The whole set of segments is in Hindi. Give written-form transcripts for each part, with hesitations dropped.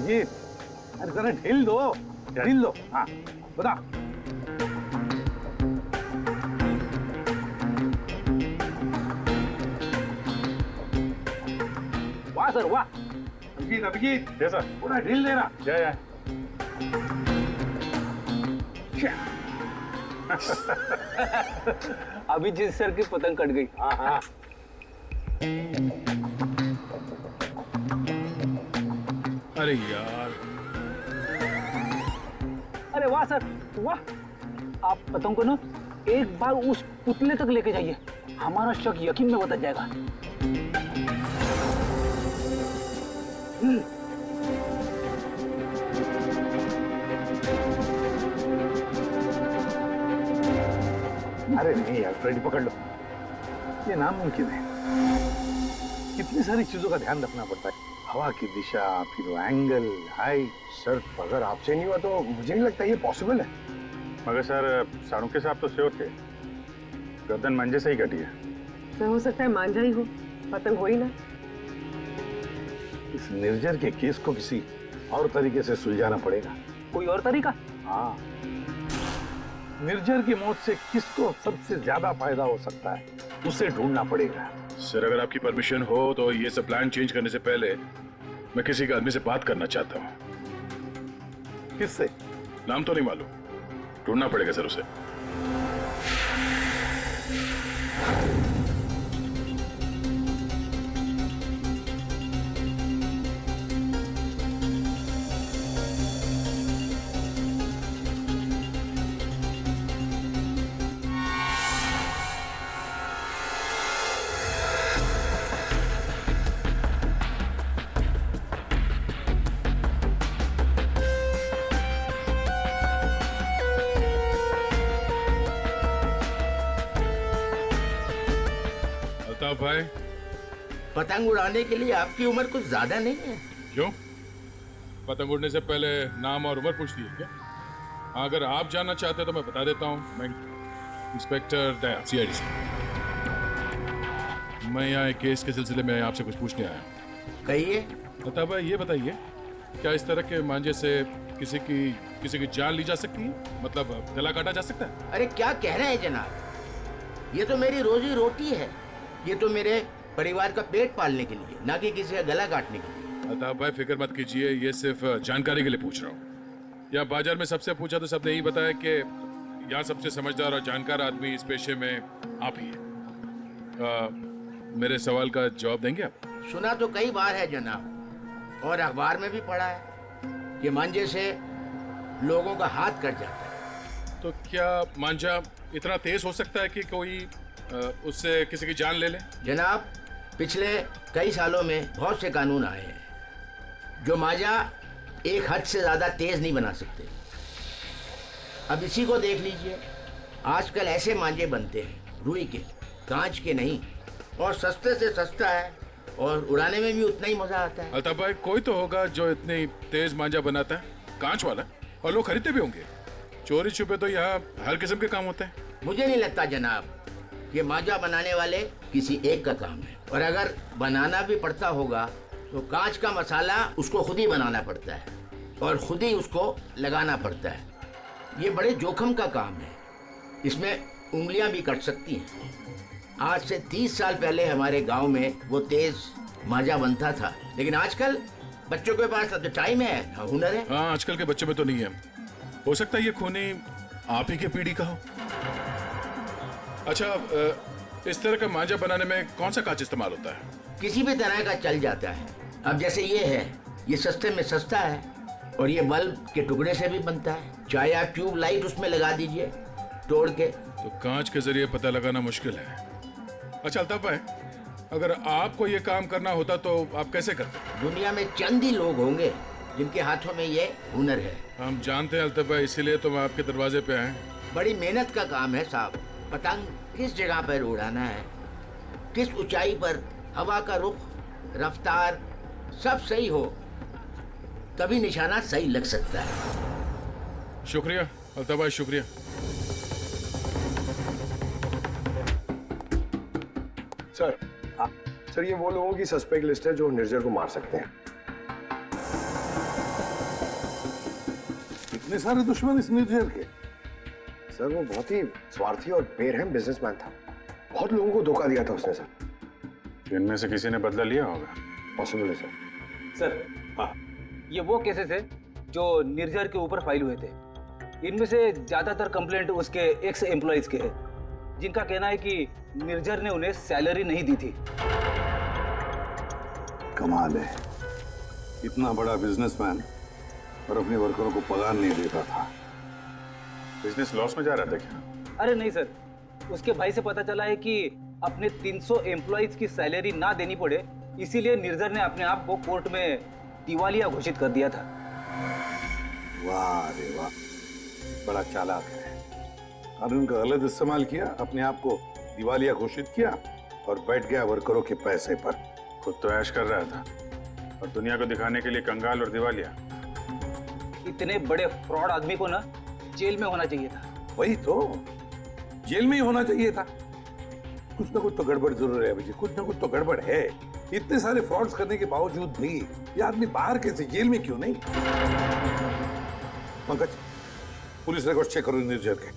अभिजीत, अरे जरा ढील दो, ढील दो। हाँ बता। वाह सर वाह। अभिजीत अभिजीत, यस सर, पूरा ढील देना। या अभिजीत सर की पतंग कट गई। हाँ हाँ। अरे यार, अरे वाह सर वाह। आप पतंग को ना एक बार उस पुतले तक लेके जाइए, हमारा शक यकीन में बदल जाएगा। अरे नहीं यार फ्रेडी, पकड़ लो। ये नामुमकिन है। कितनी सारी चीजों का ध्यान रखना पड़ता है, हवा की दिशा, फिर वो एंगल, हाइट। सर अगर आपसे नहीं हुआ तो मुझे नहीं लगता ये पॉसिबल है। मगर सर साणुके साहब तो श्योर थे, गर्दन मंजे से ही कटी है। तो हो सकता है मांझा ही हो, पतंग हो ही ना। इस निर्जर के केस को किसी और तरीके से सुलझाना पड़ेगा। कोई और तरीका? हाँ, निर्जर की मौत से किसको सबसे ज्यादा फायदा हो सकता है, उसे ढूंढना पड़ेगा। सर अगर आपकी परमिशन हो तो ये सब प्लान चेंज करने से पहले मैं किसी के आदमी से बात करना चाहता हूँ। किससे? नाम तो नहीं मालूम, ढूंढना पड़ेगा सर उसे। अल्ताफ भाई, पतंग उड़ाने के लिए आपकी उम्र कुछ ज्यादा नहीं है? क्यों? पतंग उड़ने से पहले नाम और उम्र पूछती है क्या? हाँ, अगर आप जानना चाहते हैं तो मैं बता देता हूँ। मैं इंस्पेक्टर दया, CID से। मैं यहाँ एक केस के सिलसिले में आपसे कुछ पूछने आया हूँ। कहिए। अल्ताफ भाई ये बताइए, क्या इस तरह के मांझे से किसी की जान ली जा सकती है? मतलब गला काटा जा सकता है? अरे क्या कह रहे हैं जनाब, ये तो मेरी रोजी रोटी है, ये तो मेरे परिवार का पेट पालने के लिए, ना कि किसी का गला काटने के लिए। अल्ताफ भाई फिक्र मत कीजिए, ये सिर्फ जानकारी के लिए पूछ रहा हूँ। यहाँ बाजार में सबसे पूछा तो सबने यही बताया कि यहाँ सबसे समझदार और जानकार आदमी इस पेशे में आप ही हैं। मेरे सवाल का जवाब देंगे आप? सुना तो कई बार है जनाब, और अखबार में भी पढ़ा है कि मांझे से लोगों का हाथ कट जाता है। तो क्या मांझा इतना तेज हो सकता है कि कोई उससे किसी की जान ले ले? जनाब पिछले कई सालों में बहुत से कानून आए हैं जो मांझा एक हद से ज्यादा तेज नहीं बना सकते। अब इसी को देख लीजिए, आजकल ऐसे मांझे बनते हैं रुई के, कांच के नहीं, और सस्ते से सस्ता है और उड़ाने में भी उतना ही मजा आता है। अल्ताफ भाई कोई तो होगा जो इतनी तेज मांझा बनाता है, कांच वाला, और लोग खरीदते भी होंगे। चोरी छुपे तो यहाँ हर किस्म के काम होते हैं। मुझे नहीं लगता जनाब कि मांझा बनाने वाले किसी एक का काम है, और अगर बनाना भी पड़ता होगा तो कांच का मसाला उसको खुद ही बनाना पड़ता है और खुद ही उसको लगाना पड़ता है। ये बड़े जोखिम का काम है, इसमें उंगलियां भी कट सकती हैं। आज से 30 साल पहले हमारे गांव में वो तेज मांझा बनता था, लेकिन आजकल बच्चों के पास तो टाइम है, हुनर है। हाँ, आजकल के बच्चों में तो नहीं है। हो सकता है ये खूनी आप ही की पीढ़ी का हो। अच्छा, इस तरह का मांझा बनाने में कौन सा कांच इस्तेमाल होता है? किसी भी तरह का चल जाता है। अब जैसे ये है, ये सस्ते में सस्ता है और ये बल्ब के टुकड़े से भी बनता है। चाहे आप ट्यूब लाइट उसमें लगा दीजिए तोड़ के। तो कांच के जरिए पता लगाना मुश्किल है। अच्छा अल्ताफ भाई, अगर आपको ये काम करना होता तो आप कैसे करते? दुनिया में चंद ही लोग होंगे जिनके हाथों में ये हुनर है। हम जानते हैं अल्ताफ भाई, इसीलिए तो मैं आपके दरवाजे पे आए। बड़ी मेहनत का काम है साहब। पतंग किस जगह पर उड़ाना है, किस ऊंचाई पर, हवा का रुख, रफ्तार सब सही हो तभी निशाना सही लग सकता है। शुक्रिया अल्ताफ भाई, शुक्रिया। सर, सर ये वो लोगों की सस्पेक्ट लिस्ट है जो निर्जर को मार सकते हैं। इतने सारे दुश्मन इस निर्जर के। सर वो बहुत ही स्वार्थी और बेरहम बिजनेसमैन था। बहुत लोगों को धोखा दिया था उसने सर। इनमें से किसी ने बदला लिया होगा। पॉसिबल है सर। सर ये वो केसेस है जो निर्जर के ऊपर फाइल हुए थे। इनमें से ज्यादातर कंप्लेंट उसके एक्स एम्प्लॉयज के हैं, जिनका कहना है कि निर्जर ने उन्हें सैलरी नहीं दी थी। कमाल है, इतना बड़ा बिजनेसमैन और अपने वर्करों को पगार नहीं देता था। बिजनेस लॉस में जा रहा था क्या? अरे नहीं सर, उसके भाई से पता चला है कि अपने 300 एम्प्लॉयज की सैलरी ना देनी पड़े, इसीलिए निर्जर ने अपने आप को कोर्ट में दिवालिया घोषित कर दिया था। वाह रे वाह, बड़ा चालाक है। कानून का गलत इस्तेमाल किया, अपने आप को दिवालिया घोषित किया और बैठ गया वर्करों के पैसे पर। खुद तो ऐश कर रहा था और दुनिया को दिखाने के लिए कंगाल और दिवालिया। इतने बड़े फ्रॉड आदमी को ना जेल में होना चाहिए था। वही तो, जेल में ही होना चाहिए था। कुछ ना कुछ तो गड़बड़ जरूर है अभिजीत, कुछ ना कुछ तो गड़बड़ है। इतने सारे फ्रॉड्स करने के बावजूद भी ये आदमी बाहर कैसे, जेल में क्यों नहीं? पंकज, पुलिस रिकॉर्ड चेक करो निर्जर के।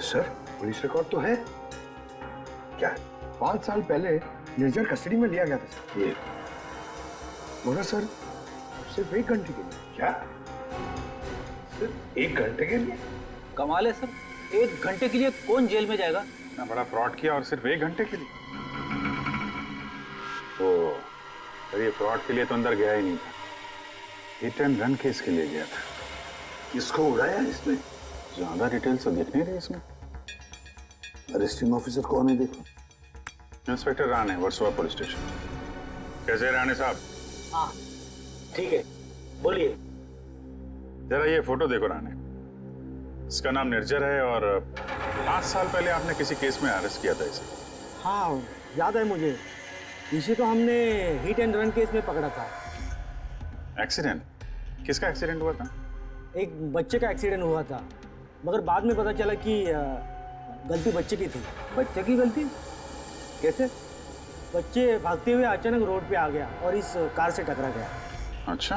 सर पुलिस रिकॉर्ड तो है। क्या 5 साल पहले निर्जर कस्टडी में लिया गया था सर। ये मगर सर सिर्फ 1 घंटे के लिए। क्या, सिर्फ 1 घंटे के लिए? कमाल है सर, 1 घंटे के लिए कौन जेल में जाएगा? इतना बड़ा फ्रॉड किया और सिर्फ 1 घंटे के लिए। ओ, पर ये फ्रॉड के लिए तो अंदर गया ही नहीं था, हिट एंड रन केस के लिए गया था। किसको उड़ाया इसने? ज्यादा डिटेल्स तो दिख नहीं रही इसमें। अरेस्टिंग ऑफिसर कौन है देखो। Inspector Rane, Versova police station. कैसे राणे साहब? हाँ ठीक है, बोलिए। जरा ये फोटो देखो राणे। इसका नाम निर्जर है और 5 साल पहले आपने किसी केस में अरेस्ट किया था इसे। हाँ याद है मुझे, इसे तो हमने हिट एंड रन केस में पकड़ा था। एक्सीडेंट? किसका एक्सीडेंट हुआ था? एक बच्चे का एक्सीडेंट हुआ था, मगर बाद में पता चला कि गलती बच्चे की थी। बच्चे की गलती? कैसे? बच्चे भागते हुए अचानक रोड पे आ गया और इस कार से टकरा गया। अच्छा,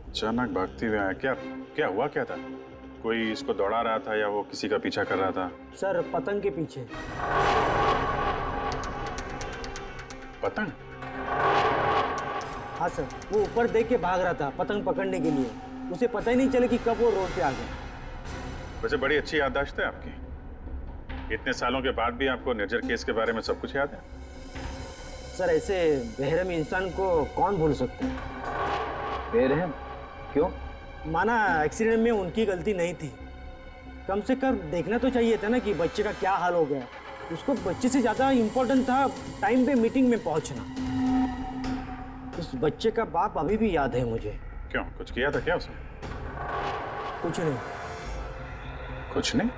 अचानक भागते हुए आया। क्या क्या हुआ, क्या था? कोई इसको दौड़ा रहा था या वो किसी का पीछा कर रहा था? सर पतंग के पीछे। पतंग? हाँ सर, वो ऊपर देख के भाग रहा था पतंग पकड़ने के लिए। उसे पता ही नहीं चला कि कब वो रोड पे आ गया। वैसे बड़ी अच्छी याददाश्त है आपकी। इतने सालों के बाद भी आपको निर्जर केस के बारे में सब कुछ याद है? सर ऐसे बेरहम इंसान को कौन भूल सकता है? बेरहम? क्यों? माना एक्सीडेंट में उनकी गलती नहीं थी, कम से कम देखना तो चाहिए था ना कि बच्चे का क्या हाल हो गया। उसको बच्चे से ज़्यादा इम्पोर्टेंट था टाइम पे मीटिंग में पहुंचना। उस बच्चे का बाप अभी भी याद है मुझे। क्यों, कुछ किया था क्या उसने? कुछ नहीं कुछ नहीं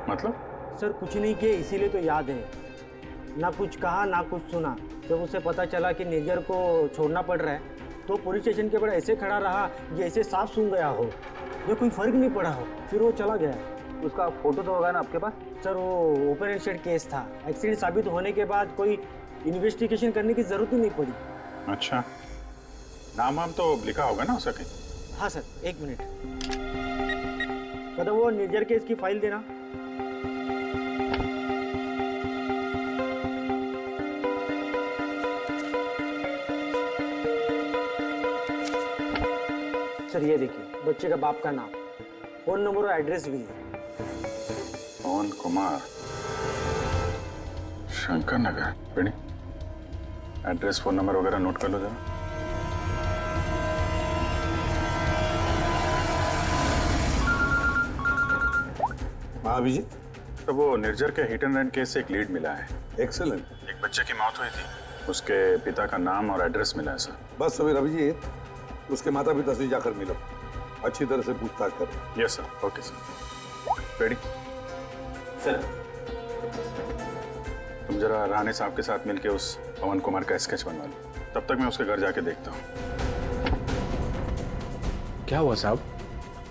मतलब? सर, कुछ नहीं किए इसीलिए तो याद है। ना कुछ कहा ना कुछ सुना। जब उसे पता चला कि निर्जर को छोड़ना पड़ रहा है तो पुलिस स्टेशन के बाहर ऐसे खड़ा रहा जैसे साफ सुन गया हो, जो कोई फर्क नहीं पड़ा हो। फिर वो चला गया। उसका फोटो तो होगा ना आपके पास? सर वो ओपन एंड केस था। एक्सीडेंट साबित होने के बाद कोई इन्वेस्टिगेशन करने की जरूरत ही नहीं पड़ी। अच्छा, नाम वाम तो लिखा होगा ना उसका कहीं? हाँ सर, 1 मिनट। कदम वो निर्जर केस की फाइल देना। सर ये देखिए, बच्चे का बाप का नाम, फोन नंबर और एड्रेस भी है। पवन कुमार, शंकर नगर। बेटी, एड्रेस फोन नंबर वगैरह नोट कर लो जरा। हाँ अभिजीत। तो वो निर्जर के हिट एंड रन केस से एक लीड मिला है। एक्सेलेंट। एक बच्चे की मौत हुई थी, उसके पिता का नाम और एड्रेस मिला है सर। बस सवेर अभिजीत, उसके माता पिता से जाकर मिलो, अच्छी तरह से पूछताछ करो। Yes sir. Okay sir. Ready sir. तुम जरा राणे साहब के साथ मिलके उस पवन कुमार का स्केच बनवा लो, तब तक मैं उसके घर जाके देखता हूँ। क्या हुआ साहब?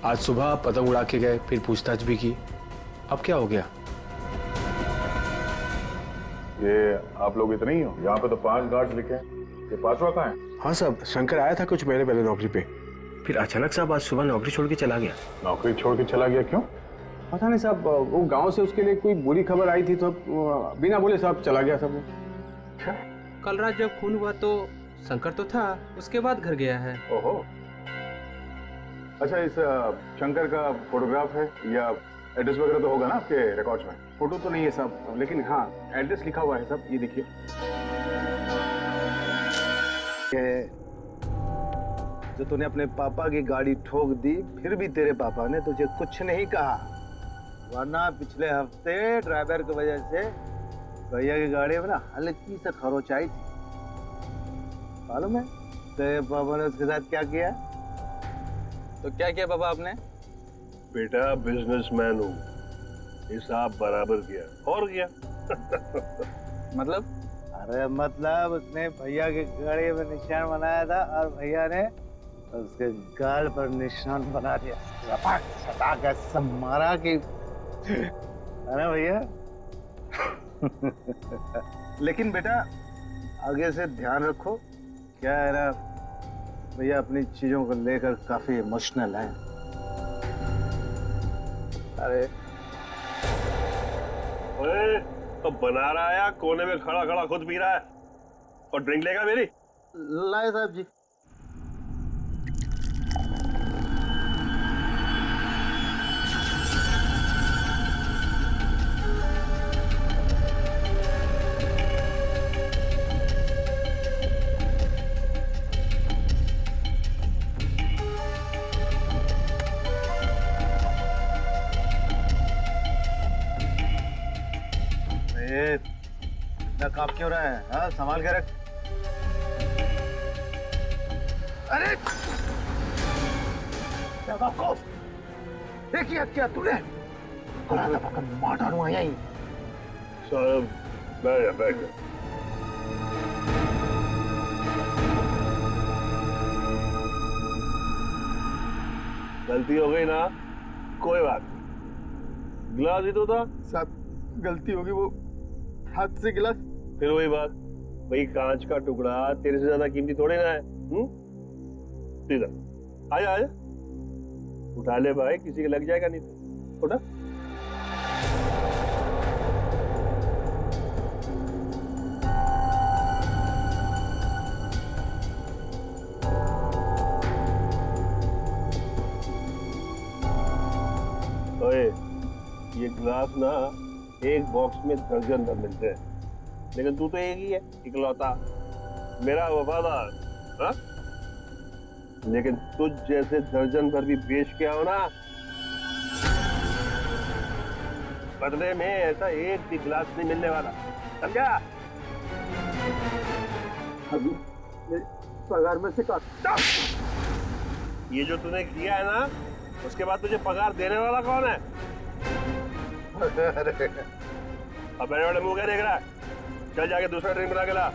आज सुबह पतंग उड़ा के गए, फिर पूछताछ भी की, अब क्या हो गया? ये आप लोग इतने ही हो? यहाँ पे तो 5 गार्ड लिखे हैं, ये 5वां कहाँ है? हाँ साहब, शंकर आया था कुछ महीने पहले नौकरी पे, फिर अचानक साहब आज सुबह नौकरी छोड़ के चला गया। नौकरी छोड़ के चला गया, क्यों? पता नहीं साहब, वो गांव से उसके लिए कोई बुरी खबर आई थी तो बिना बोले साहब चला गया सब। कल रात जब खून हुआ तो शंकर तो था, उसके बाद घर गया है। ओहो। अच्छा, इस शंकर का फोटोग्राफ है या एड्रेस वगैरह तो होगा ना आपके रिकॉर्ड्स में? फोटो तो नहीं है साहब, लेकिन हाँ एड्रेस लिखा हुआ है साहब, ये देखिए। जो तूने अपने पापा की गाड़ी ठोक दी, फिर भी तेरे पापा ने तुझे कुछ नहीं कहा, वरना पिछले हफ्ते ड्राइवर की वजह से भैया की गाड़ी में ना हल्की से खरोच आई थी। मालूम है तेरे पापा ने उसके साथ क्या किया? तो क्या किया पापा आपने? बेटा बिजनेसमैन हूँ, हिसाब बराबर किया और किया। मतलब? अरे मतलब उसने भैया की गाड़ी में निशान बनाया था और भैया ने उसके गाल पर निशान बना दिया। लपक सटा के सब मारा कि अरे भैया। लेकिन बेटा आगे से ध्यान रखो, क्या है ना, भैया अपनी चीजों को लेकर काफी इमोशनल है। अरे ओए, तो बना रहा है, कोने में खड़ा खड़ा खुद पी रहा है और ड्रिंक लेगा मेरी? लाए साहब जी। इतना कांप क्यों रहा है? हाँ, संभाल के रख। अरे देखिए क्या तूने मार डालूंगा यहीं। साहब बैठ जा। गलती हो गई ना, कोई बात नहीं, गिलास ही तो था। साहब गलती होगी, वो हाथ से गिलास। फिर वही बात, भाई कांच का टुकड़ा तेरे से ज्यादा कीमती थोड़े ना है। सीधा आजा आजा, उठा ले भाई, किसी के लग जाएगा नहीं तो। उठा। ओए, ये ग्लास ना एक बॉक्स में दर्जन भर मिलते हैं, लेकिन तू तो एक ही है, इकलौता मेरा वफादार। हाँ? लेकिन तुझ जैसे दर्जन भर भी बेच के आओ ना, बदले में ऐसा एक भी गिलास नहीं मिलने वाला, समझा? अभी मेरे पगार में से काट। ये जो तूने किया है ना, उसके बाद तुझे पगार देने वाला कौन है? अब बड़े बड़े मुंह क्या देख रहा है? चल जाके दूसरा ड्रिंक बना के ला,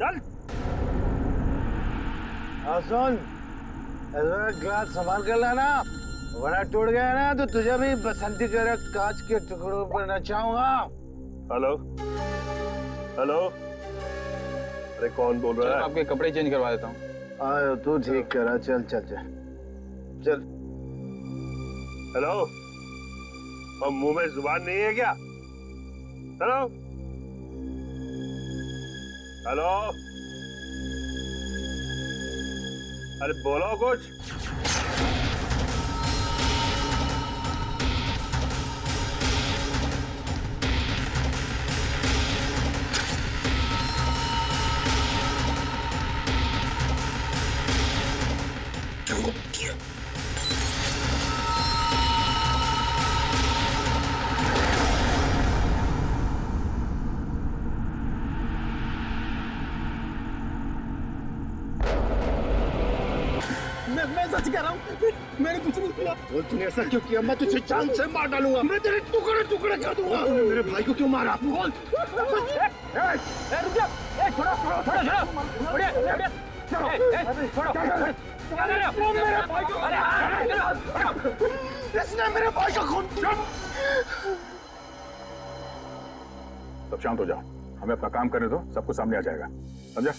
चल। सुन, ग्लास संभाल कर लाना, वरना टूट गया ना तो तुझे भी बसंती कर कांच के टुकड़ों पर नचाऊंगा। हेलो हेलो, अरे कौन बोल रहा है? आपके कपड़े चेंज करवा देता हूँ। तू ठीक करा, चल चल चल चल। हेलो, और मुंह में जुबान नहीं है क्या? हेलो हेलो, अरे बोलो कुछ। मैं सच कह रहा हूँ, मैंने कुछ नहीं किया। और तूने ऐसा क्यों किया? मैं तुझे जान से मार डालूंगा, मैं तेरे टुकड़े टुकड़े कर दूंगा। मेरे भाई को क्यों मारा? बोल। रुक जा, छोड़ो छोड़ो छोड़ो छोड़ो, छोड़ो छोड़ो। इसने मेरे भाई का खून किया। सब शांत हो जाओ, हमें अपना काम करने दो, सब कुछ सामने आ जाएगा, समझा?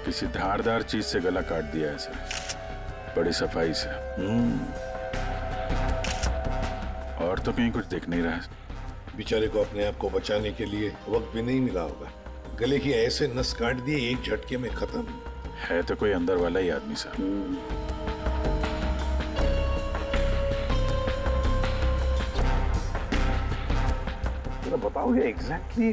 किसी धारदार चीज से गला काट दिया है सर, बड़ी सफाई से। और तो कहीं कुछ दिख नहीं रहा है। बेचारे को अपने आप को बचाने के लिए वक्त भी नहीं मिला होगा। गले की ऐसे नस काट दिए एक झटके में खत्म। है तो कोई अंदर वाला ही आदमी साहब। तो बताओगे एग्जैक्टली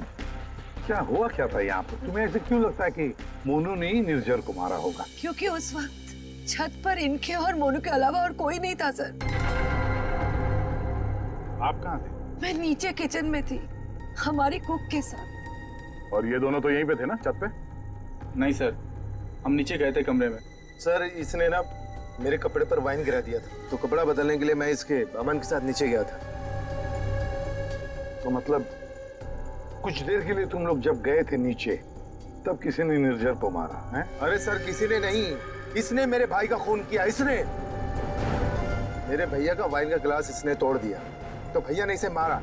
क्या हुआ क्या था यहाँ पर? तुम्हें ऐसे क्यों लगता है कि मोनू ने ही निर्जर को मारा होगा? क्योंकि उस वक्त छत पर इनके और मोनू के अलावा और कोई नहीं था सर। आप कहाँ थे? मैं नीचे किचन में थी हमारी कुक के साथ। और ये दोनों तो यहीं पे थे ना, छत पे? नहीं सर, हम नीचे गए थे कमरे में। सर इसने ना मेरे कपड़े पर वाइन गिरा दिया था, तो कपड़ा बदलने के लिए मैं इसके अमन के साथ नीचे गया था। तो मतलब कुछ देर के लिए तुम लोग जब गए थे नीचे, तब किसी ने निर्जर को मारा है? अरे सर किसी ने नहीं, इसने मेरे भाई का खून किया। इसने मेरे भैया का वाइन का गिलास इसने तोड़ दिया, तो भैया ने इसे मारा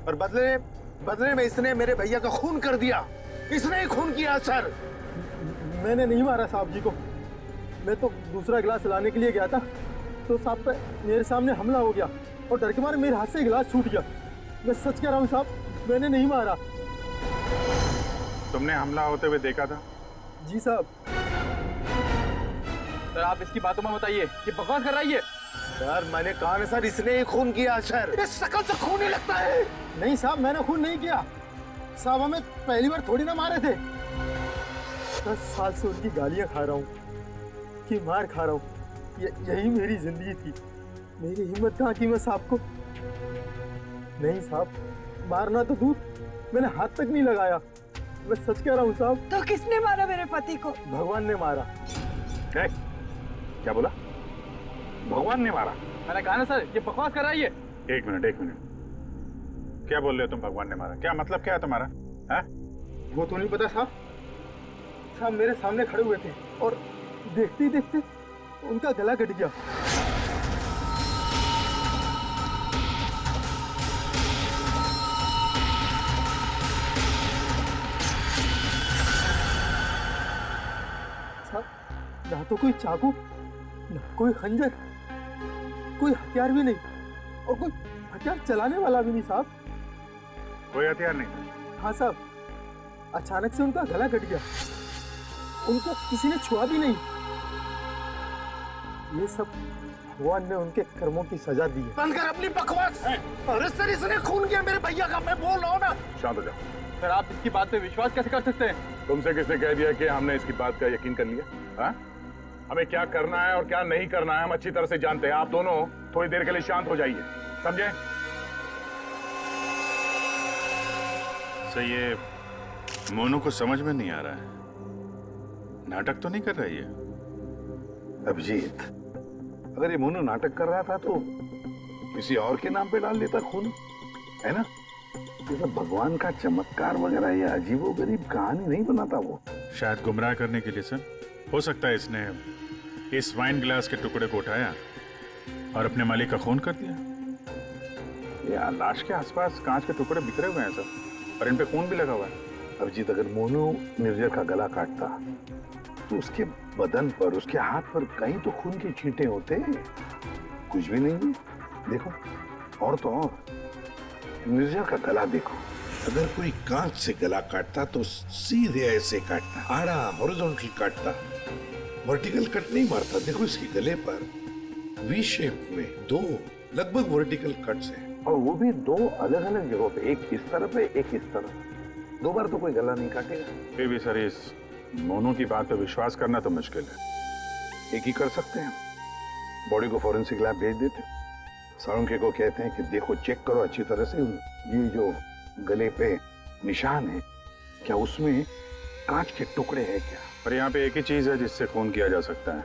और बदले में इसने मेरे भैया का खून कर दिया। इसने ही खून किया सर। मैंने नहीं मारा साहब जी को। मैं तो दूसरा गिलास लाने के लिए गया था, तो साहब पे मेरे सामने हमला हो गया और डर के मारे मेरे हाथ से गिलास छूट गया। मैं सच कह रहा हूँ साहब, मैंने नहीं मारा। तुमने हमला होते हुए देखा था? जी साहब। सर आप इसकी बातों में बताइए, ये बकवास कर रही है। सर मैंने कहा ना सर, इसने ही खून किया सर। इस शकल से खून ही लगता है। नहीं साहब, मैंने खून नहीं किया साहब। हमें पहली बार थोड़ी ना मारे थे। 10 साल से उनकी गालियां खा रहा हूँ, कि मार खा रहा हूँ। यही मेरी जिंदगी थी। मेरी हिम्मत कहाँ की मैं साहब को। नहीं साहब, मारना तो दूर, मैंने हाथ तक नहीं लगाया। मैं सच कह रहा हूँ साहब। तो किसने मारा मेरे पति को? भगवान ने मारा। क्या बोला? भगवान ने मारा? मैंने कहा ना सर, ये बकवास कर रही है। एक मिनट, क्या बोल रहे हो तुम? भगवान ने मारा? क्या मतलब क्या है तुम्हारा? है? वो तो नहीं पता साहब। साहब मेरे सामने खड़े हुए थे और देखते ही देखते उनका गला कट गया। साहब ना तो कोई चाकू, ना कोई खंजर, कोई हथियार भी नहीं, और कोई हथियार चलाने वाला भी नहीं साहब। कोई हथियार नहीं? हाँ साहब, अचानक से उनका गला कट गया। उनको किसी ने छुआ भी नहीं। ये सब भगवान ने उनके कर्मों की सजा दी है। बंद कर अपनी बकवास। अरे सर इसने खून किया मेरे भैया का, मैं बोल रहा हूँ ना। शांत हो जाओ। सर आप इसकी बात पे विश्वास कैसे कर सकते हैं? तुमसे किसने कह दिया कि हमने इसकी बात का यकीन कर लिया? हाँ? हमें क्या करना है और क्या नहीं करना है हम अच्छी तरह से जानते हैं। आप दोनों थोड़ी देर के लिए शांत हो जाइए, समझे? सर ये मोनू को समझ में नहीं आ रहा है, नाटक तो नहीं कर रही है? अभिजीत, अगर ये मोनू नाटक कर रहा था तो किसी और के नाम पे डाल देता खून, है ना? ये सब भगवान का चमत्कार वगैरह ये अजीबोगरीब कहानी नहीं बनाता वो। शायद गुमराह करने के लिए सर। हो सकता है इसने इस वाइन ग्लास के टुकड़े को उठाया और अपने मालिक का खून कर दिया। ये लाश के आसपास कांच के टुकड़े बिखरे हुए हैं सर, और इन पे खून भी लगा हुआ है। अभिजीत, अगर मोनू निर्जर का गला काटता तो उसके बदन पर, उसके हाथ पर कहीं तो खून के छींटे होते। कुछ भी नहीं है। देखो, और तो और निर्जर का गला देखो। अगर कोई कांच से गला काटता तो सीधे ऐसे काटता, आड़ा हॉरिजॉन्टल काटता, वर्टिकल कट नहीं मारता। देखो इसके गले पर वी शेप में 2 लगभग वर्टिकल कट्स हैं, और वो भी 2 अलग अलग जगहों पे, एक इस तरफ है एक इस तरफ। 2 बार तो कोई गला नहीं काटेगा। फिर भी सर इस मोनू की बात पे विश्वास करना तो मुश्किल है। एक ही कर सकते हैं, बॉडी को फॉरेंसिक लैब भेज देते। साळुंखे को कहते हैं कि देखो, चेक करो अच्छी तरह से, ये जो गले पे निशान है क्या उसमें कांच के टुकड़े हैं क्या? पर यहाँ पे एक ही चीज है जिससे खून किया जा सकता है,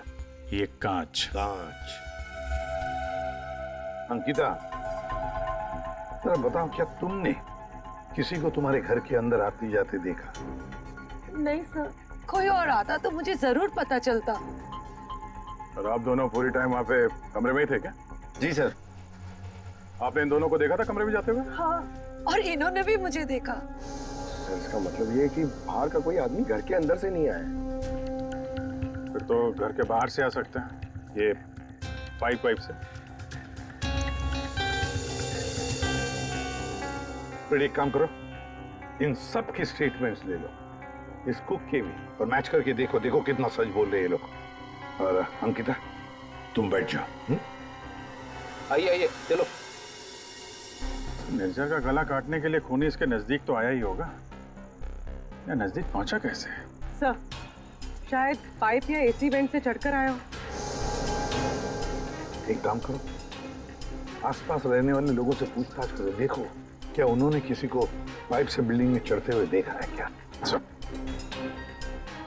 ये कांच। कांच। अंकिता, जरा बताओ, क्या तुमने किसी को तुम्हारे घर के अंदर आते जाते देखा? नहीं सर, कोई और आता तो मुझे जरूर पता चलता। और आप दोनों पूरी टाइम वहाँ पे कमरे में ही थे क्या? जी सर। आपने इन दोनों को देखा था कमरे में जाते हुए? हाँ, और इन्होंने भी मुझे देखा। सर, इसका मतलब ये है कि बाहर का कोई आदमी घर के अंदर से नहीं आया। फिर तो घर के बाहर से आ सकते हैं, ये पाइप से। फिर एक काम करो, इन सब की स्टेटमेंट्स ले लो, इस कुक के भी, और मैच करके देखो देखो कितना सच बोल रहे हैं ये लोग। और अंकिता, तुम बैठ जाओ। आइए आइए, चलो। निर्जर का गला काटने के लिए खूनी इसके नजदीक तो आया ही होगा, या नजदीक पहुंचा कैसे? सर, शायद पाइप या एसी वेंट से चढ़कर आया हो। एक काम करो, आसपास रहने वाले लोगों से पूछताछ करो, देखो क्या उन्होंने किसी को पाइप से बिल्डिंग में चढ़ते हुए देखा है क्या?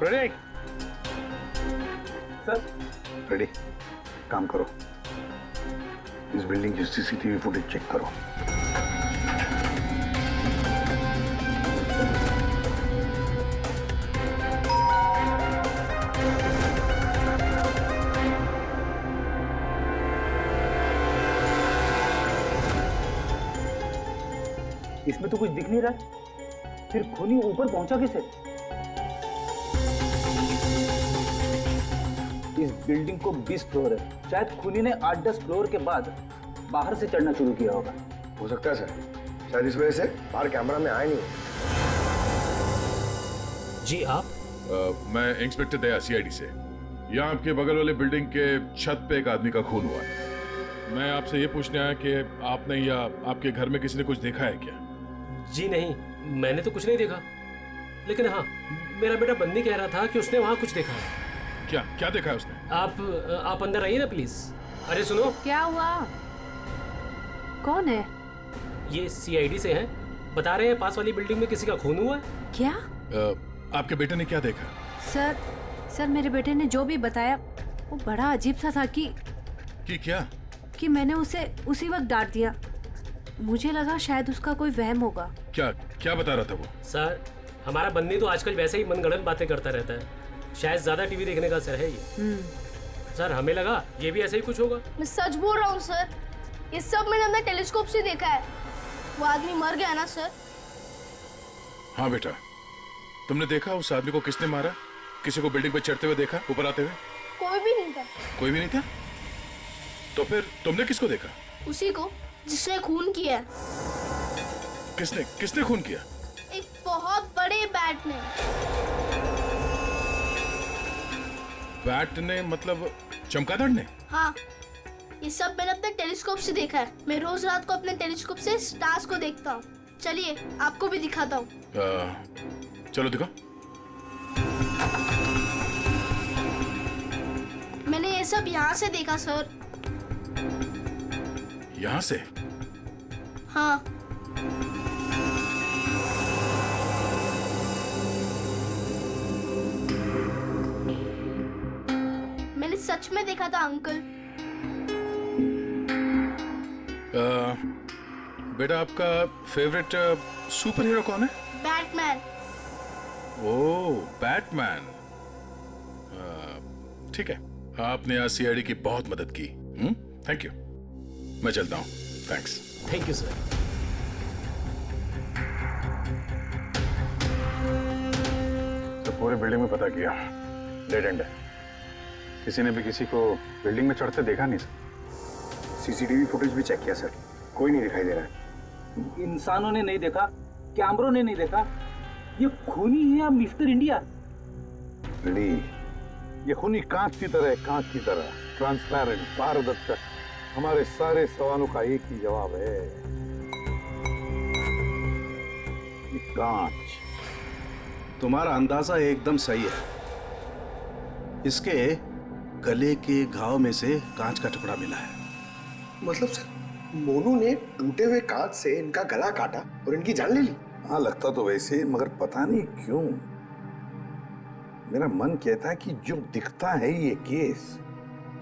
रेडी? सर। रेडी? काम करो, इस बिल्डिंग की सीसीटीवी फुटेज चेक करो। इसमें तो कुछ दिख नहीं रहा, फिर खूनी ऊपर पहुंचा कैसे? इस बिल्डिंग को 20 फ्लोर है, शायद खूनी ने 8-10 फ्लोर के बाद बाहर से चढ़ना शुरू किया होगा। हो सकता है सर, शायद इस वजह से बाहर कैमरा में आया नहीं। जी आप? मैं इंस्पेक्टर दया, सीआईडी से। यहाँ आपके बगल वाले बिल्डिंग के छत पे एक आदमी का खून हुआ है। मैं आपसे ये पूछने आया कि आपने या आपके घर में किसी ने कुछ देखा है क्या? जी नहीं, मैंने तो कुछ नहीं देखा, लेकिन हाँ, मेरा बेटा बंदी कह रहा था कि उसने वहाँ कुछ देखा है। क्या क्या देखा है उसने? आप अंदर आइए ना प्लीज। अरे सुनो। क्या हुआ? कौन है? ये सीआईडी से हैं, बता रहे हैं पास वाली बिल्डिंग में किसी का खून हुआ है। क्या? आपके बेटे ने क्या देखा? सर मेरे बेटे ने जो भी बताया वो बड़ा अजीब सा था कि क्या? कि मैंने उसे उसी वक्त डांट दिया। मुझे लगा शायद उसका कोई वहम होगा। क्या बता रहा था वो? सर, हमारा बंदी तो आजकल वैसे ही मनगढ़ंत बातें करता रहता है, शायद ज्यादा टीवी देखने का असर है ये। सर, हमें लगा ये भी ऐसे ही कुछ होगा। मैं सच बोल रहा हूँ सर, ये सब मैंने अपने टेलीस्कोप से देखा है। वो आदमी मर गया ना सर। हाँ बेटा, तुमने देखा उस आदमी को किसने मारा? किसी को बिल्डिंग पे चढ़ते हुए देखा, ऊपर आते हुए? कोई भी नहीं था। कोई भी नहीं था? तो फिर तुमने किसको देखा? उसी को जिसने खून किया। किसने खून किया? एक बहुत बड़े बैट ने। बैट ने मतलब चमगादड़ ने? हाँ, ये सब मैंने अपने टेलीस्कोप से देखा है। मैं रोज रात को अपने टेलीस्कोप से स्टार्स को देखता हूँ। चलिए आपको भी दिखाता हूँ। चलो दिखाओ। मैंने ये सब यहाँ से देखा सर। यहाँ से? हाँ। मैंने सच में देखा था अंकल। बेटा, आपका फेवरेट सुपर हीरो कौन है? बैटमैन। ओह, बैटमैन। ठीक है, आपने आज सीआईडी की बहुत मदद की। Thank you. मैं चलता हूँ। थैंक्स। Thank you sir. तो पूरे बिल्डिंग में पता किया, डेड एंड है। किसी ने भी किसी को बिल्डिंग में चढ़ते देखा नहीं सर। सीसीटीवी फुटेज भी चेक किया सर, कोई नहीं दिखाई दे रहा है। इंसानों ने नहीं देखा, कैमरों ने नहीं देखा। ये खूनी है या मिस्टर इंडिया? ये खूनी कांच की तरह है, कांच की तरह ट्रांसपेरेंट, पारदर्शी। हमारे सारे सवालों का एक ही जवाब है, ये कांच। तुम्हारा अंदाजा एकदम सही है। इसके गले के घाव में से कांच का टुकड़ा मिला है। मतलब सर, मोनू ने टूटे हुए कांच से इनका गला काटा और इनकी जान ले ली। हाँ लगता तो वैसे ही, मगर पता नहीं क्यों मेरा मन कहता है कि जो दिखता है ये केस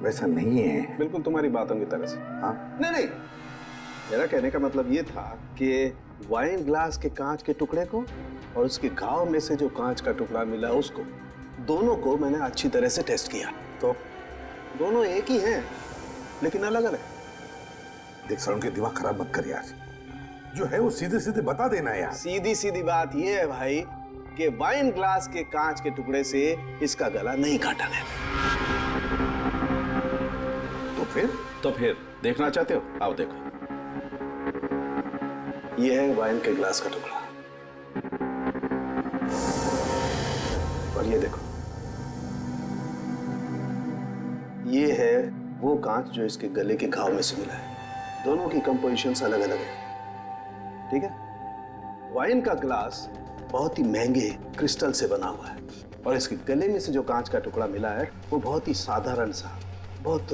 वैसा नहीं है। बिल्कुल तुम्हारी बातों की तरह से। हाँ नहीं नहीं, मेरा कहने का मतलब ये था कि वाइन ग्लास के कांच के टुकड़े को और उसके घाव में से जो कांच का टुकड़ा मिला उसको, दोनों को मैंने अच्छी तरह से टेस्ट किया, तो दोनों एक ही हैं लेकिन अलग अलग। देख सारुण के दिमाग खराब मत कर यार, जो है वो सीधे सीधे बता देना यार। सीधी सीधी बात ये है भाई कि वाइन ग्लास के कांच के टुकड़े से इसका गला नहीं काटा गया। तो फिर देखना चाहते हो? आओ देखो, ये है वाइन के ग्लास का टुकड़ा और ये देखो, ये है वो कांच जो इसके गले के घाव में से मिला है। दोनों की कंपोजिशंस अलग अलग है, ठीक है? वाइन का ग्लास बहुत ही महंगे क्रिस्टल से बना हुआ है और इसके गले में से जो कांच का टुकड़ा मिला है वो बहुत ही साधारण सा, बहुत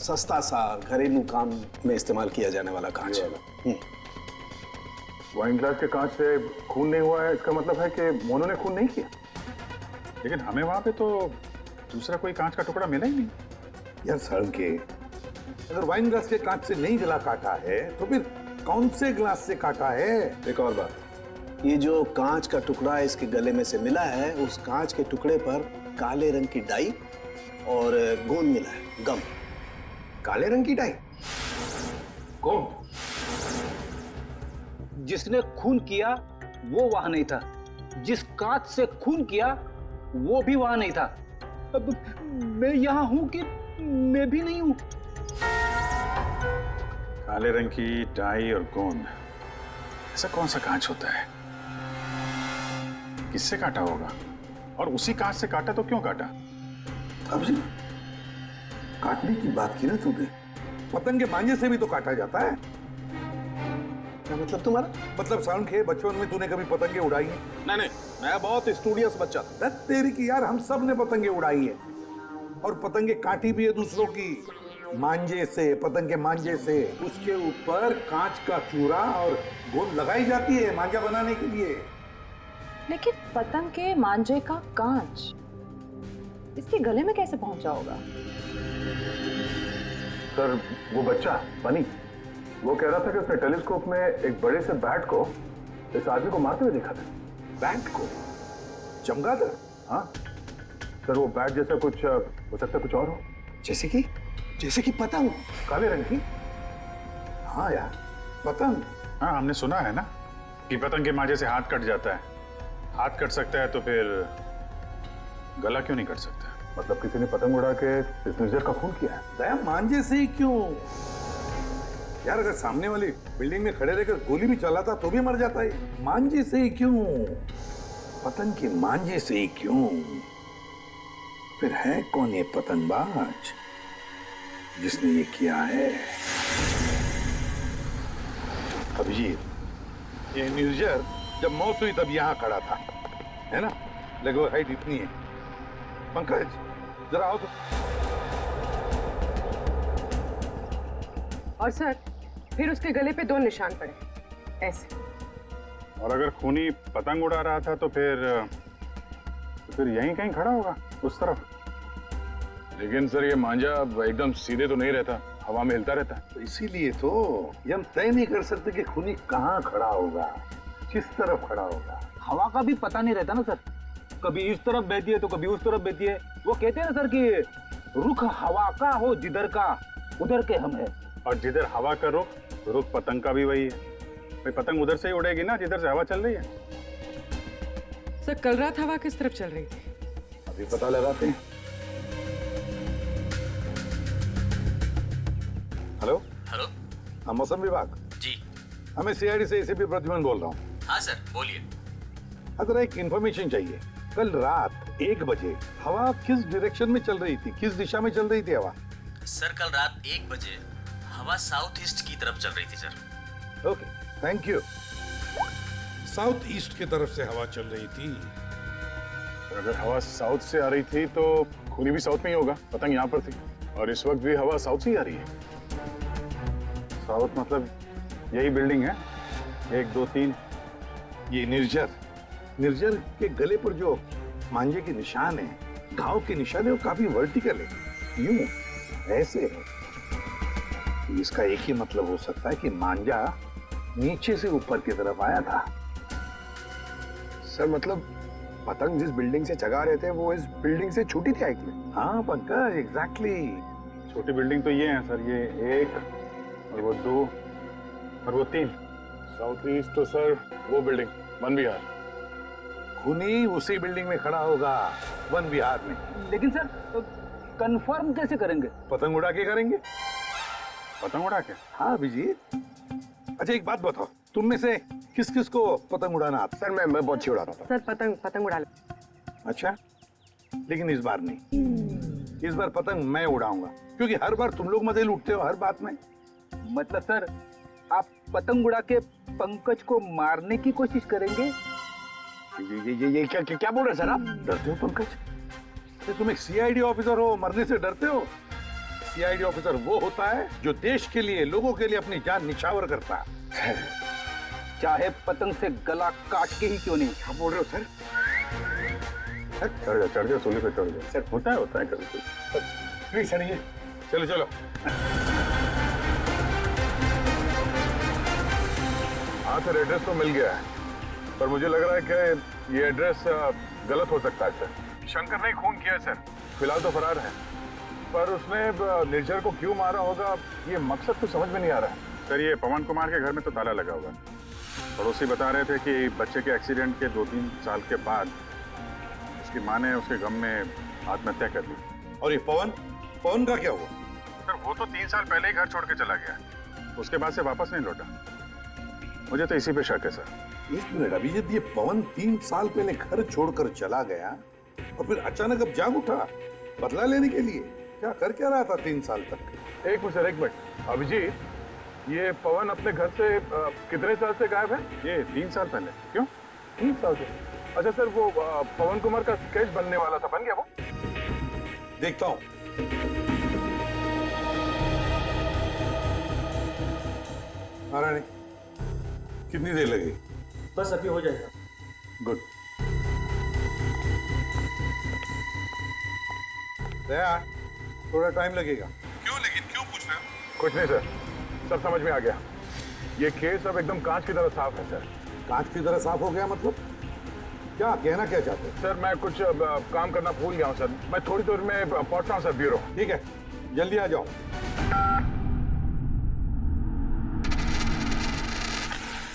सस्ता सा, घरेलू काम में इस्तेमाल किया जाने वाला कांच है। वाइन ग्लास के कांच से खून नहीं हुआ है, इसका मतलब है कि मोनू ने खून नहीं किया। लेकिन हमें वहां पे तो दूसरा कोई कांच का टुकड़ा मिला ही नहीं। यार सारुण के, अगर वाइन ग्लास के कांच से नहीं गला काटा है तो फिर कौन से ग्लास से काटा है? एक और बात, ये जो कांच का टुकड़ा इसके गले में से मिला है, उस कांच के टुकड़े पर काले रंग की डाई और गोंद मिला है, गम। काले रंग की डाई? कौन? जिसने खून किया वो वहां नहीं था, जिस कांच से खून किया वो भी वहां नहीं था। अब मैं यहां हूं कि मैं भी नहीं हूं। काले रंग की डाई और गोंद, ऐसा कौन सा कांच होता है? किससे काटा होगा? और उसी कांच से काटा तो क्यों काटा? अब जी काटने की बात की ना तूने, पतंग के मांझे से भी तो काटा जाता है। क्या मतलब तुम्हारा? मतलब सारुण के, बचपन में तूने कभी पतंगे उड़ाई है? नहीं, मैं बहुत स्टूडियस बच्चा था। तेरी की यार, हम सब ने पतंगे उड़ाई है और पतंगे काटी भी है दूसरों की, मांझे से, पतंग के मांझे से। उसके ऊपर कांच का चूरा और गोंद लगाई जाती है मांझा बनाने के लिए। लेकिन पतंग के मांझे का कांच इसके गले में कैसे पहुंचा होगा? सर, वो बच्चा बनी, वो कह रहा था कि उसने टेलीस्कोप में एक बड़े से बैट को इस आदमी को मारते हुए देखा था। बैट को? चमगादड़? हाँ सर, वो बैट जैसा कुछ हो सकता है, कुछ और हो। जैसे कि पतंग काले रंग की? हाँ यार, पतंग। हाँ, हमने सुना है ना कि पतंग के मांझे से हाथ कट जाता है। हाथ कट सकता है तो फिर गला क्यों नहीं कट सकता? मतलब किसी ने पतंग उड़ा के इस निर्जर का खून किया है। दया, मांझे से ही क्यों यार? अगर सामने वाली बिल्डिंग में खड़े रहकर गोली भी चलाता तो भी मर जाता है। मांझे से ही क्यों? पतंग के मांझे से ही क्यों? फिर है कौन ये पतंगबाज जिसने ये किया है? अभिजीत, ये निर्जर जब मौत हुई तब यहां खड़ा था, है ना? लगभग हाइट इतनी है। पंकज, जरा आओ तो। और सर, फिर उसके गले पे 2 निशान पड़े, ऐसे। और अगर खूनी पतंग उड़ा रहा था तो फिर यहीं कहीं खड़ा होगा, उस तरफ। लेकिन सर, ये मांझा एकदम सीधे तो नहीं रहता, हवा में हिलता रहता है। तो इसीलिए तो ये हम तय नहीं कर सकते कि खूनी कहाँ खड़ा होगा, किस तरफ खड़ा होगा। हवा का भी पता नहीं रहता ना सर, कभी इस तरफ बहती है तो कभी उस तरफ बहती है। वो कहते हैं ना सर कि रुख हवा का हो जिधर का उधर के हम है। और जिधर हवा का रुख पतंग का भी वही है। भाई पतंग उधर से ही उड़ेगी ना जिधर से हवा चल रही है। सर, कल रात हवा किस तरफ चल रही थी? अभी पता लगाते हैं। हेलो। हाँ, मौसम विभाग जी। हमें सीआईडी से एसीपी प्रद्युमन बोल रहा हूँ। हाँ सर, बोलिए। अगर एक इंफॉर्मेशन चाहिए, कल रात 1 बजे हवा किस डायरेक्शन में चल रही थी, किस दिशा में चल रही थी हवा? सर, कल रात 1 बजे हवा साउथ ईस्ट की तरफ चल रही थी sir. Okay, thank you. South east की तरफ से हवा चल रही थी। अगर हवा साउथ से आ रही थी तो खूनी भी साउथ में ही होगा, पतंग यहाँ पर थी और इस वक्त भी हवा साउथ से ही आ रही है। साउथ मतलब यही बिल्डिंग है, 1 2 3, ये निर्जर के गले पर जो मांझे के निशान है, घाव के निशान है, वो काफी वर्टिकल है, यूं ऐसे है। इसका एक ही मतलब हो सकता है कि मांझा नीचे से ऊपर की तरफ आया था। सर मतलब पतंग जिस बिल्डिंग से चगा रहे थे वो इस बिल्डिंग से छूटी थी हाइट में। हाँ पंकज, एग्जैक्टली। छोटी बिल्डिंग तो ये है सर, ये 1 और वो 2 और वो 3। साउथ ईस्ट तो सर वो बिल्डिंग वन विहार। खूनी उसी बिल्डिंग में खड़ा होगा, वन विहार में। लेकिन सर तो कंफर्म कैसे करेंगे? पतंग उड़ा के करेंगे। पतंग उड़ा के? हाँ अभिजीत। अच्छा एक बात बताओ, तुम में से किस किस को पतंग उड़ाना आता? सर मैं बहुत अच्छी उड़ाता था। सर पतंग उड़ा ले। अच्छा, लेकिन इस बार नहीं। इस बार पतंग मैं उड़ाऊंगा, क्योंकि हर बार तुम लोग मजे लूटते हो हर बात में। मतलब सर आप पतंग उड़ा के पंकज को मारने की कोशिश करेंगे? ये क्या बोल रहे सर आप? डरते हो पंकज? तुम एक सीआईडी ऑफिसर हो, मरने से डरते हो? सीआईडी ऑफिसर वो होता है जो देश के लिए, लोगों के लिए अपनी जान निछावर करता है। चाहे पतंग से गला काट के ही क्यों नहीं। क्या बोल रहे हो सर? चढ़ जाओ सोले पे, चढ़ जाओ सर। होता है कभी। प्लीज चढ़िए। चलो। हाँ सर, एड्रेस तो मिल गया है, पर मुझे लग रहा है कि ये एड्रेस गलत हो सकता है सर। शंकर ने खून किया है सर, फिलहाल तो फरार है, पर उसने निर्जर को क्यों मारा होगा ये मकसद तो समझ में नहीं आ रहा है सर। ये पवन कुमार के घर में तो ताला लगा हुआ है। पड़ोसी बता रहे थे कि बच्चे के एक्सीडेंट के 2-3 साल के बाद उसकी माँ ने उसके गम में आत्महत्या कर ली। और ये पवन का क्या हुआ? सर वो तो 3 साल पहले ही घर छोड़ के चला गया, उसके बाद से वापस नहीं लौटा। मुझे तो इसी पे शक है सर। एक मिनट अभिजीत, ये पवन 3 साल पहले घर छोड़कर चला गया और फिर अचानक अब जाग उठा बदला लेने के लिए? क्या रहा था 3 साल तक? एक मिनट अभिजीत, ये पवन अपने घर से कितने साल से गायब है? ये 3 साल पहले। क्यों 3 साल से? अच्छा सर, वो पवन कुमार का स्केच बनने वाला था, बन गया वो? देखता हूँ। महारानी कितनी देर लगेगी? बस अभी हो जाएगा। गुड। दया, थोड़ा टाइम लगेगा। क्यों पूछ रहे हो? कुछ नहीं सर, सब समझ में आ गया। ये केस अब एकदम कांच की तरह साफ है सर। कांच की तरह साफ हो गया मतलब? क्या कहना क्या चाहते हैं? सर मैं कुछ काम करना भूल गया हूँ सर, मैं थोड़ी देर में पहुंच रहा हूँ सर ब्यूरो। ठीक है, जल्दी आ जाओ।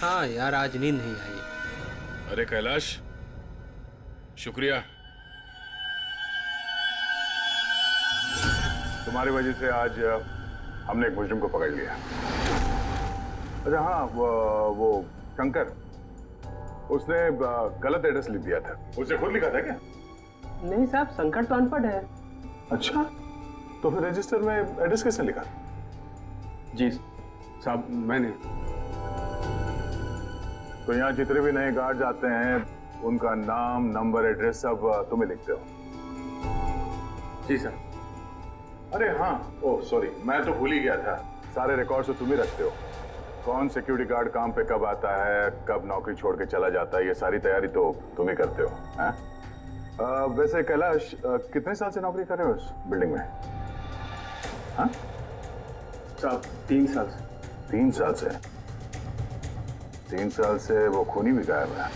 हाँ यार, आज नींद नहीं आई। अरे कैलाश, शुक्रिया। तुम्हारी वजह से आज हमने एक मुजरिम को पकड़ लिया। अच्छा हाँ, वो शंकर, उसने गलत एड्रेस लिख दिया था। उसने खुद लिखा था क्या? नहीं साहब, शंकर तो अनपढ़ है। अच्छा, तो फिर रजिस्टर में एड्रेस कैसे लिखा? जी साहब, मैंने। तो यहाँ जितने भी नए गार्ड आते हैं उनका नाम, नंबर, एड्रेस सब तुम्हें लिखते हो? जी सर। अरे हाँ, ओह सॉरी, मैं तो भूल ही गया था। सारे रिकॉर्ड्स तो तुम ही रखते हो। कौन सिक्योरिटी गार्ड काम पे कब आता है, कब नौकरी छोड़ के चला जाता है, ये सारी तैयारी तो तुम ही करते हो। वैसे कैलाश, कितने साल से नौकरी कर रहे हो इस बिल्डिंग में? हाँ साहब 3 साल से। 3 साल से? 3 साल से वो खूनी भी गायब है।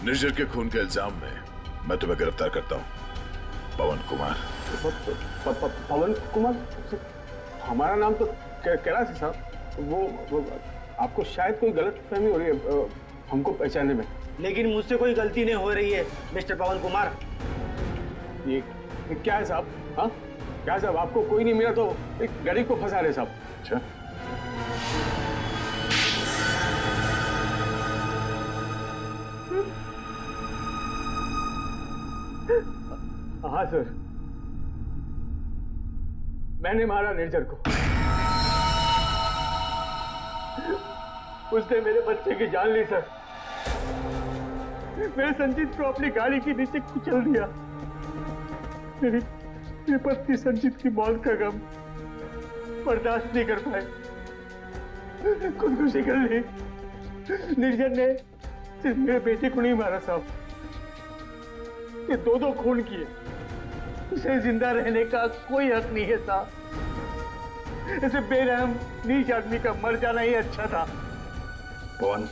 निर्जर के खून के इल्जाम में मैं तुम्हें गिरफ्तार करता हूँ, पवन कुमार। पवन कुमार? हमारा नाम तो कैलाश है साहब। वो आपको शायद कोई गलत फहमी हो रही है हमको पहचानने में। लेकिन मुझसे कोई गलती नहीं हो रही है मिस्टर पवन कुमार। ये क्या है साहब? हाँ क्या साहब, आपको कोई नहीं मिला तो एक गरीब को फंसा रहे साहब। अच्छा, हाँ सर, मैंने मारा निर्जर को। उसने मेरे बच्चे की जान ली सर। मेरे संजीत को अपनी गाड़ी के नीचे कुचल दिया। मेरी पत्नी संजीत की मौत का गम बर्दाश्त नहीं कर पाए, खुदकुशी कर ली। निर्जन ने सिर्फ मेरे बेटे को नहीं मारा साहब, ये दो खून किए। उसे जिंदा रहने का कोई हक नहीं है साहब। ऐसे बेरहम नीच आदमी का मर जाना ही अच्छा था। पवन,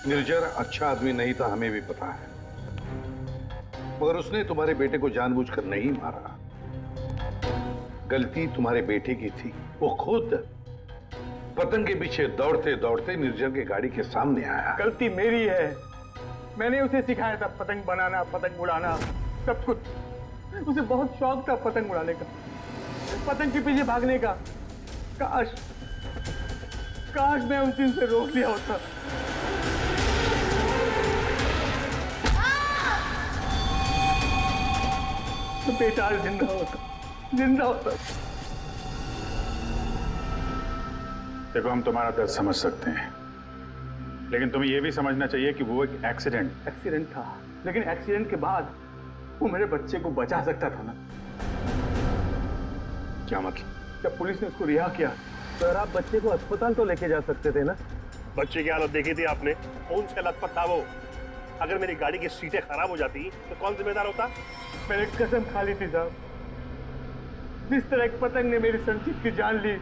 निर्जर अच्छा आदमी नहीं था, हमें भी पता है, मगर उसने तुम्हारे बेटे को जानबूझकर नहीं मारा। गलती तुम्हारे बेटे की थी। वो खुद पतंग के पीछे दौड़ते दौड़ते निर्जर की गाड़ी के सामने आया। गलती मेरी है, मैंने उसे सिखाया था पतंग बनाना, पतंग उड़ाना, सब कुछ। उसे बहुत शौक था पतंग उड़ाने का, पतंग के पीछे भागने का। काश मैं उस दिन से रोक लिया होता। तो बेटा जिंदा होता। देखो, हम तुम्हारा दर्द समझ सकते हैं, लेकिन तुम्हें यह भी समझना चाहिए कि वो एक एक्सीडेंट था, लेकिन एक्सीडेंट के बाद वो मेरे बच्चे को बचा सकता था ना। क्या मतलब? जब पुलिस ने उसको रिहा किया तो आप बच्चे को अस्पताल तो लेके जा सकते थे ना। बच्चे की हालत देखी थी आपने, कौन सा लथपथ था वो? अगर मेरी गाड़ी की सीटें खराब हो जाती तो कौन जिम्मेदार होता? मैंने कसम खा ली थी साहब, जिस तरह एक पतंग ने मेरी संजीत की जान ली,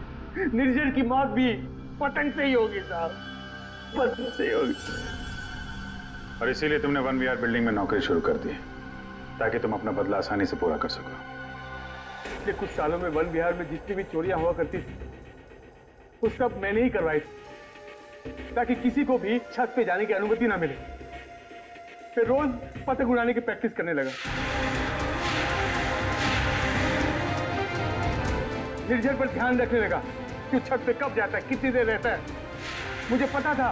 निर्जर की मौत भी पतंग से ही होगी साहब, पतंग से ही होगी। और इसीलिए तुमने 1VR बिल्डिंग में नौकरी शुरू कर दी, ताकि तुम अपना बदला आसानी से पूरा कर सको। पिछले कुछ सालों में 1VR में जितनी भी चोरियां हुआ करती थी, वो सब मैंने ही करवाई थी, ताकि किसी को भी छत पे जाने की अनुमति ना मिले। फिर रोज पतंग उड़ाने की प्रैक्टिस करने लगा। निर्जर पर ध्यान रखने लगा कि छत पे कब जाता है, कितनी देर रहता है। मुझे पता था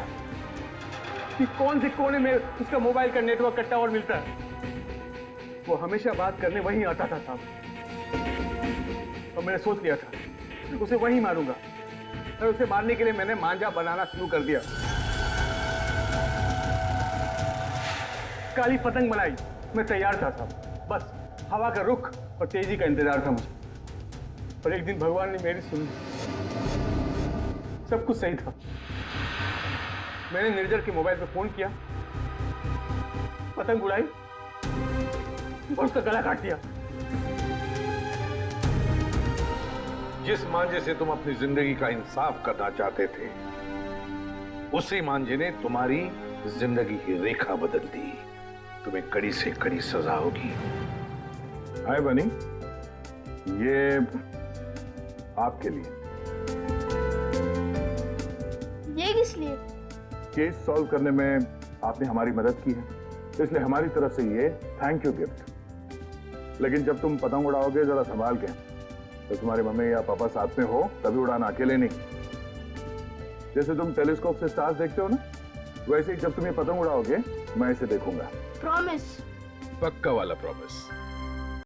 कि कौन से कोने में उसका मोबाइल का नेटवर्क का टावर मिलता है। वो हमेशा बात करने वहीं आता था साहब, और मैंने सोच लिया था उसे वहीं मारूंगा। और उसे मारने के लिए मैंने मांझा बनाना शुरू कर दिया। काली पतंग बनाई, मैं तैयार था साहब, बस हवा का रुख और तेजी का इंतजार था मुझे। और एक दिन भगवान ने मेरी सुनी, सब कुछ सही था। मैंने निर्जर के मोबाइल पे फोन किया, पतंग उड़ाई और उसका गला काट दिया। जिस मांझे से तुम अपनी जिंदगी का इंसाफ करना चाहते थे, उसी मांझे ने तुम्हारी जिंदगी की रेखा बदल दी। तुम्हें कड़ी से कड़ी सजा होगी। हाय बनी, ये आपके लिए। ये किस लिए? केस सॉल्व करने में आपने हमारी मदद की है, इसलिए हमारी तरफ से ये थैंक यू गिफ्ट। लेकिन जब तुम पतंग उड़ाओगे जरा संभाल के, तो तुम्हारे मम्मी या पापा साथ में हो तभी उड़ाना, अकेले नहीं। जैसे तुम टेलीस्कोप से स्टार्स देखते हो ना, वैसे ही जब तुम ये पतंग उड़ाओगे मैं इसे देखूंगा। प्रॉमिस? पक्का वाला प्रॉमिस।